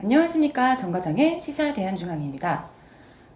안녕하십니까. 정과장의 시사대한중앙입니다.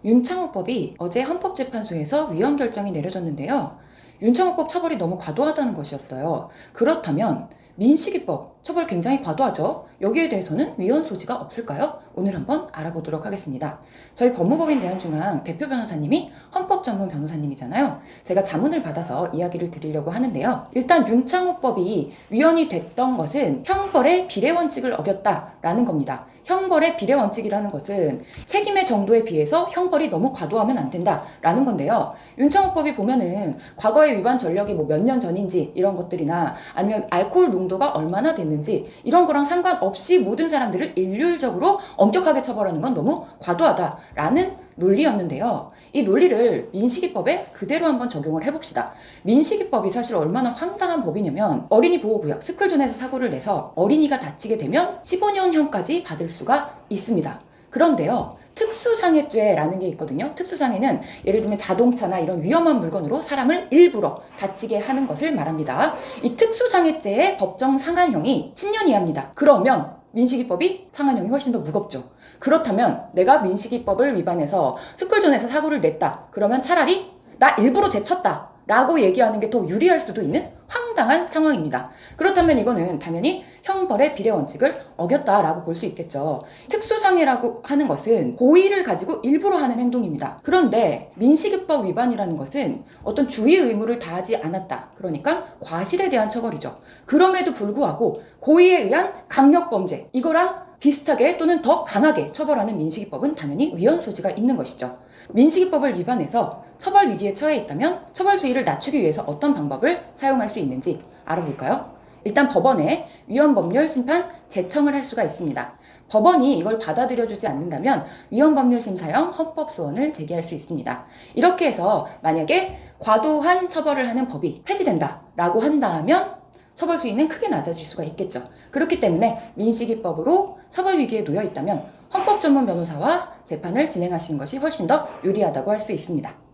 윤창호법이 어제 헌법재판소에서 위헌 결정이 내려졌는데요. 윤창호법 처벌이 너무 과도하다는 것이었어요. 그렇다면 민식이법 처벌 굉장히 과도하죠. 여기에 대해서는 위헌 소지가 없을까요? 오늘 한번 알아보도록 하겠습니다. 저희 법무법인 대한중앙 대표 변호사님이 헌법 전문 변호사님이잖아요. 제가 자문을 받아서 이야기를 드리려고 하는데요. 일단 윤창호법이 위헌이 됐던 것은 형벌의 비례 원칙을 어겼다라는 겁니다. 형벌의 비례 원칙이라는 것은 책임의 정도에 비해서 형벌이 너무 과도하면 안 된다라는 건데요. 윤창호법이 보면은 과거의 위반 전력이 뭐 몇 년 전인지 이런 것들이나 아니면 알코올 농도가 얼마나 됐는지 이런 거랑 상관없이 모든 사람들을 일률적으로 엄격하게 처벌하는 건 너무 과도하다라는 논리였는데요. 이 논리를 민식이법에 그대로 한번 적용을 해봅시다. 민식이법이 사실 얼마나 황당한 법이냐면 어린이 보호구역 스쿨존에서 사고를 내서 어린이가 다치게 되면 15년형까지 받을 수가 있습니다. 그런데요. 특수상해죄라는 게 있거든요. 특수상해는 예를 들면 자동차나 이런 위험한 물건으로 사람을 일부러 다치게 하는 것을 말합니다. 이 특수상해죄의 법정 상한형이 10년 이하입니다. 그러면 민식이법이 상한형이 훨씬 더 무겁죠. 그렇다면 내가 민식이법을 위반해서 스쿨존에서 사고를 냈다. 그러면 차라리 나 일부러 제쳤다 라고 얘기하는 게 더 유리할 수도 있는 황당한 상황입니다. 그렇다면 이거는 당연히 형벌의 비례 원칙을 어겼다라고 볼 수 있겠죠. 특수상해라고 하는 것은 고의를 가지고 일부러 하는 행동입니다. 그런데 민식이법 위반이라는 것은 어떤 주의 의무를 다하지 않았다. 그러니까 과실에 대한 처벌이죠. 그럼에도 불구하고 고의에 의한 강력범죄 이거랑 비슷하게 또는 더 강하게 처벌하는 민식이법은 당연히 위헌 소지가 있는 것이죠. 민식이법을 위반해서 처벌 위기에 처해 있다면 처벌 수위를 낮추기 위해서 어떤 방법을 사용할 수 있는지 알아볼까요? 일단 법원에 위헌법률 심판 제청을 할 수가 있습니다. 법원이 이걸 받아들여주지 않는다면 위헌법률심사형 헌법소원을 제기할 수 있습니다. 이렇게 해서 만약에 과도한 처벌을 하는 법이 폐지된다라고 한다면 처벌 수위는 크게 낮아질 수가 있겠죠. 그렇기 때문에 민식이법으로 처벌 위기에 놓여 있다면 헌법 전문 변호사와 재판을 진행하시는 것이 훨씬 더 유리하다고 할 수 있습니다.